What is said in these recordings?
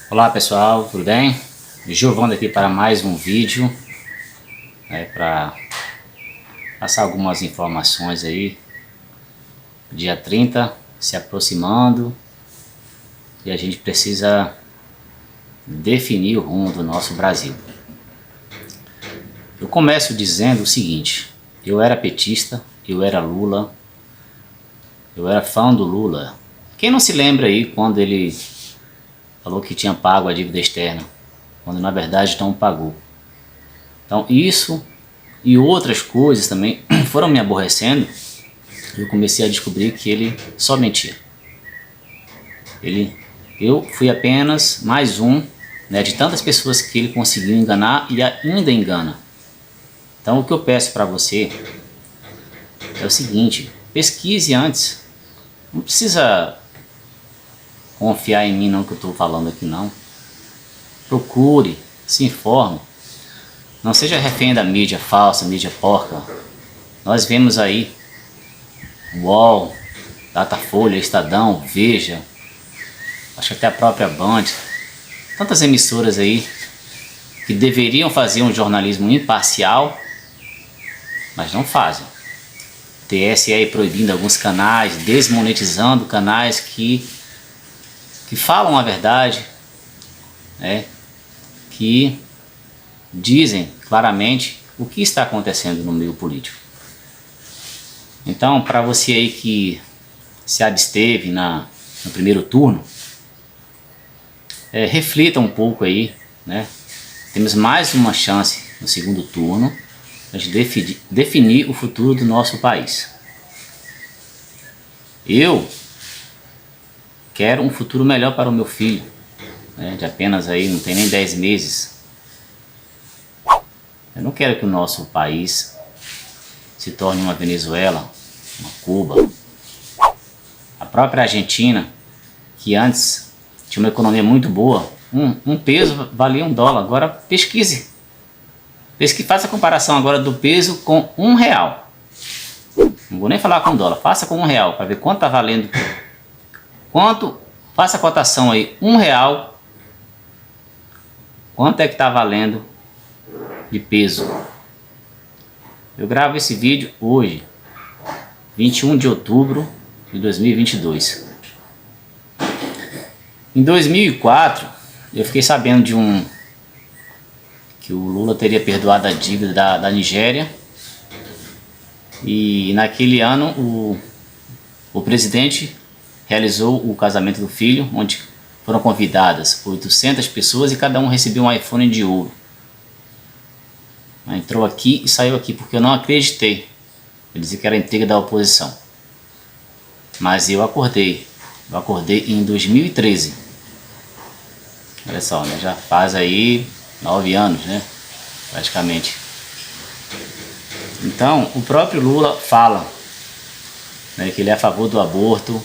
Olá pessoal, tudo bem? Giovanni aqui para mais um vídeo, para passar algumas informações aí. Dia 30 se aproximando e a gente precisa definir o rumo do nosso Brasil. Eu começo dizendo o seguinte: eu era petista, eu era Lula, eu era fã do Lula. Quem não se lembra aí quando ele falou que tinha pago a dívida externa, quando na verdade não pagou? Então isso e outras coisas também foram me aborrecendo. Eu comecei a descobrir que ele só mentia. Eu fui apenas mais um, de tantas pessoas que ele conseguiu enganar e ainda engana. Então o que eu peço para você é o seguinte: pesquise antes. Não precisa confiar em mim não, que eu estou falando aqui não. Procure, se informe. Não seja refém da mídia falsa, mídia porca. Nós vemos aí UOL, Datafolha, Estadão, Veja, acho que até a própria Band, tantas emissoras aí que deveriam fazer um jornalismo imparcial, mas não fazem. TSE aí proibindo alguns canais, desmonetizando canais que falam a verdade, que dizem claramente o que está acontecendo no meio político. Então, para você aí que se absteve no primeiro turno, reflita um pouco aí, Temos mais uma chance no segundo turno de definir o futuro do nosso país. Eu quero um futuro melhor para o meu filho, de apenas aí, não tem nem 10 meses. Eu não quero que o nosso país se torne uma Venezuela, uma Cuba, a própria Argentina, que antes tinha uma economia muito boa. Um peso valia $1. Agora pesquise, faça a comparação agora do peso com R$1. Não vou nem falar com $1, faça com R$1 para ver quanto está valendo. Faça a cotação aí, R$1, quanto é que está valendo de peso. Eu gravo esse vídeo hoje, 21 de outubro de 2022. Em 2004, eu fiquei sabendo que o Lula teria perdoado a dívida da Nigéria. E naquele ano o presidente realizou o casamento do filho, onde foram convidadas 800 pessoas e cada um recebeu um iPhone de ouro. Entrou aqui e saiu aqui porque eu não acreditei. Eu dizia que era intriga da oposição. Mas eu acordei em 2013. Olha só, já faz aí 9 anos, praticamente. Então, o próprio Lula fala, que ele é a favor do aborto,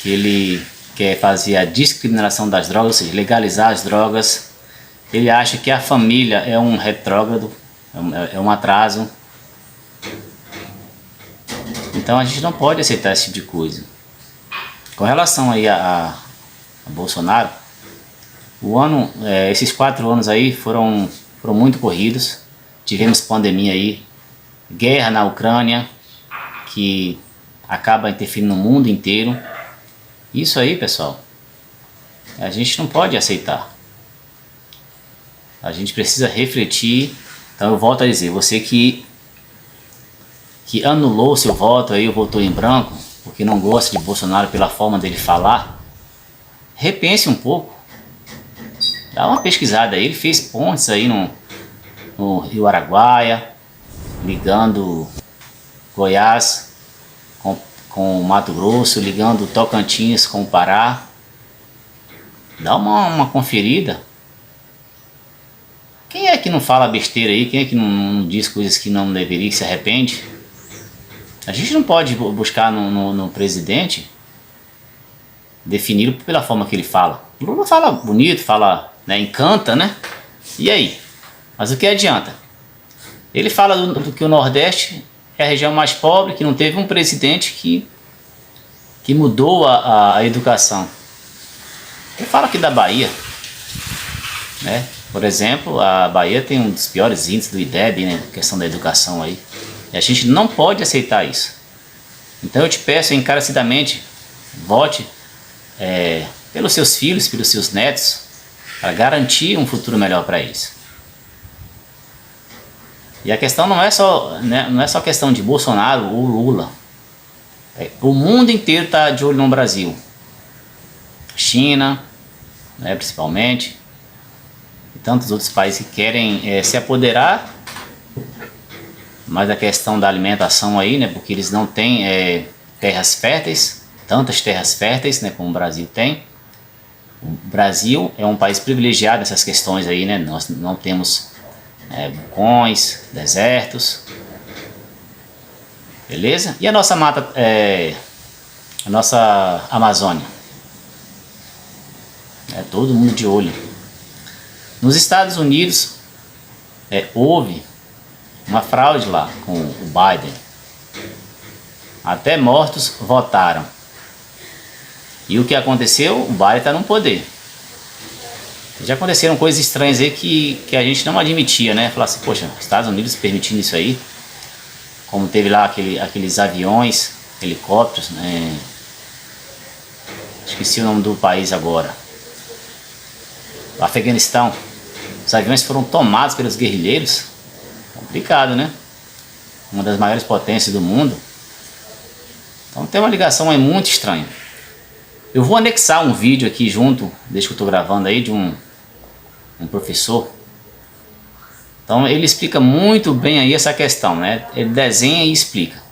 que ele quer fazer a descriminalização das drogas, ou seja, legalizar as drogas. Ele acha que a família é um retrógrado, é um atraso. Então a gente não pode aceitar esse tipo de coisa. Com relação aí a Bolsonaro, esses 4 anos aí foram muito corridos. Tivemos pandemia aí, guerra na Ucrânia, que acaba interferindo no mundo inteiro. Isso aí, pessoal, a gente não pode aceitar. A gente precisa refletir. Então eu volto a dizer, você que anulou seu voto aí, votou em branco, porque não gosta de Bolsonaro pela forma dele falar, repense um pouco. Dá uma pesquisada aí. Ele fez pontes aí no Rio Araguaia, ligando Goiás com Mato Grosso, ligando Tocantins com o Pará. Dá uma conferida. Quem é que não fala besteira aí? Quem é que não diz coisas que não deveria, que se arrepende? A gente não pode buscar no presidente defini-lo pela forma que ele fala. O Lula fala bonito, fala, encanta, E aí? Mas o que adianta? Ele fala do que o Nordeste é a região mais pobre, que não teve um presidente que mudou a educação. Ele fala aqui da Bahia. né? Por exemplo, a Bahia tem um dos piores índices do IDEB, né? Questão da educação aí. E a gente não pode aceitar isso. Então eu te peço encarecidamente, vote pelos seus filhos, pelos seus netos, para garantir um futuro melhor para eles. E a questão não é só, né, não é só questão de Bolsonaro ou Lula. O mundo inteiro está de olho no Brasil. China, né, principalmente, e tantos outros países que querem se apoderar mais da questão da alimentação aí, né, porque eles não têm terras férteis, tantas terras férteis, né, como o Brasil tem. O Brasil é um país privilegiado nessas questões aí, né, nós não temos vulcões, desertos, beleza? E a nossa mata, a nossa Amazônia, todo mundo de olho. Nos Estados Unidos houve uma fraude lá com o Biden, até mortos votaram. E o que aconteceu? O Biden está no poder. Já aconteceram coisas estranhas aí que a gente não admitia, né? Falar assim, poxa, Estados Unidos permitindo isso aí, como teve lá aqueles aviões, helicópteros, né? Esqueci o nome do país agora. O Afeganistão. Os aviões foram tomados pelos guerrilheiros. Complicado, né? Uma das maiores potências do mundo. Então tem uma ligação aí muito estranha. Eu vou anexar um vídeo aqui junto, desde que eu estou gravando aí, de um professor. Então ele explica muito bem aí essa questão, né? Ele desenha e explica.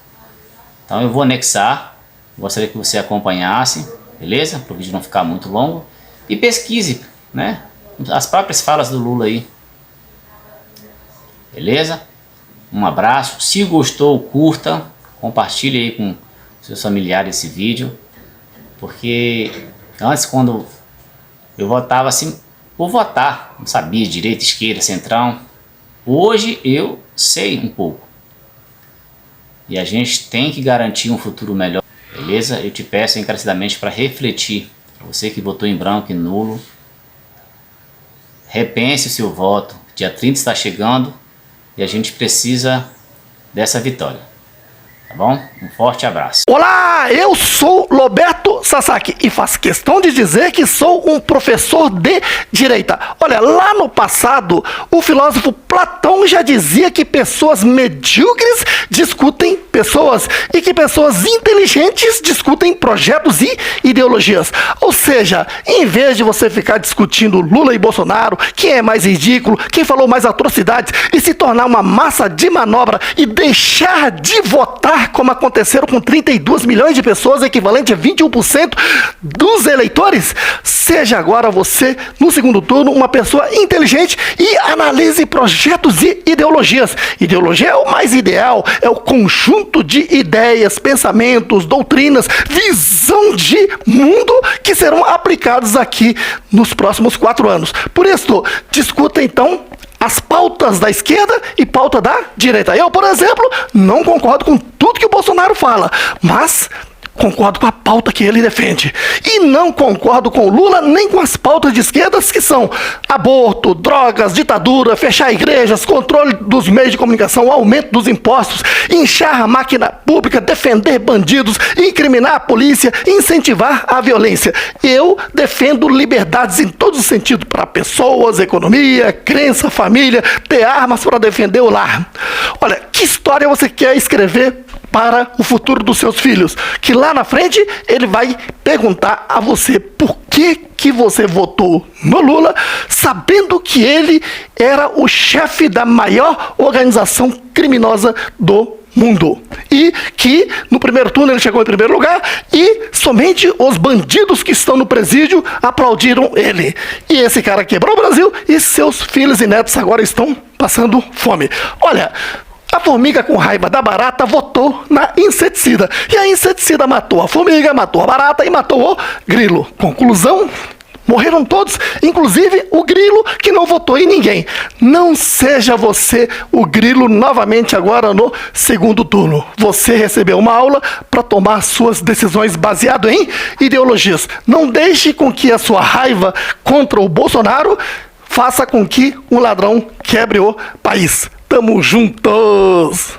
Então eu vou anexar, gostaria que você acompanhasse, beleza? Para o vídeo não ficar muito longo. E pesquise, né? As próprias falas do Lula aí. Beleza? Um abraço. Se gostou, curta, compartilhe aí com seus familiares esse vídeo. Porque antes, quando eu votava assim, por votar, não sabia direita, esquerda, centrão. Hoje eu sei um pouco. E a gente tem que garantir um futuro melhor. Beleza? Eu te peço encarecidamente para refletir. Você que votou em branco e nulo, repense o seu voto. Dia 30 está chegando e a gente precisa dessa vitória. Tá bom? Um forte abraço. Olá, eu sou Roberto Sasaki e faço questão de dizer que sou um professor de direita. Olha, lá no passado, o filósofo Platão já dizia que pessoas medíocres discutem pessoas e que pessoas inteligentes discutem projetos e ideologias. Ou seja, em vez de você ficar discutindo Lula e Bolsonaro, quem é mais ridículo, quem falou mais atrocidades e se tornar uma massa de manobra e deixar de votar como aconteceram com 32 milhões de pessoas, equivalente a 21% dos eleitores, seja agora você, no segundo turno, uma pessoa inteligente e analise projetos e ideologias. Ideologia é o mais ideal, é o conjunto de ideias, pensamentos, doutrinas, visão de mundo que serão aplicados aqui nos próximos 4 anos. Por isso, discuta então as pautas da esquerda e pauta da direita. Eu, por exemplo, não concordo com tudo que o Bolsonaro fala, mas concordo com a pauta que ele defende. E não concordo com o Lula nem com as pautas de esquerdas que são aborto, drogas, ditadura, fechar igrejas, controle dos meios de comunicação, aumento dos impostos, inchar a máquina pública, defender bandidos, incriminar a polícia, incentivar a violência. Eu defendo liberdades em todos os sentidos para pessoas, economia, crença, família, ter armas para defender o lar. Olha, que história você quer escrever para o futuro dos seus filhos? Que lá na frente ele vai perguntar a você por que você votou no Lula, sabendo que ele era o chefe da maior organização criminosa do mundo. E que no primeiro turno ele chegou em primeiro lugar e somente os bandidos que estão no presídio aplaudiram ele. E esse cara quebrou o Brasil e seus filhos e netos agora estão passando fome. Olha, a formiga, com raiva da barata, votou na inseticida. E a inseticida matou a formiga, matou a barata e matou o grilo. Conclusão: morreram todos, inclusive o grilo, que não votou em ninguém. Não seja você o grilo novamente agora no segundo turno. Você recebeu uma aula para tomar suas decisões baseado em ideologias. Não deixe com que a sua raiva contra o Bolsonaro faça com que um ladrão quebre o país. Tamo juntos!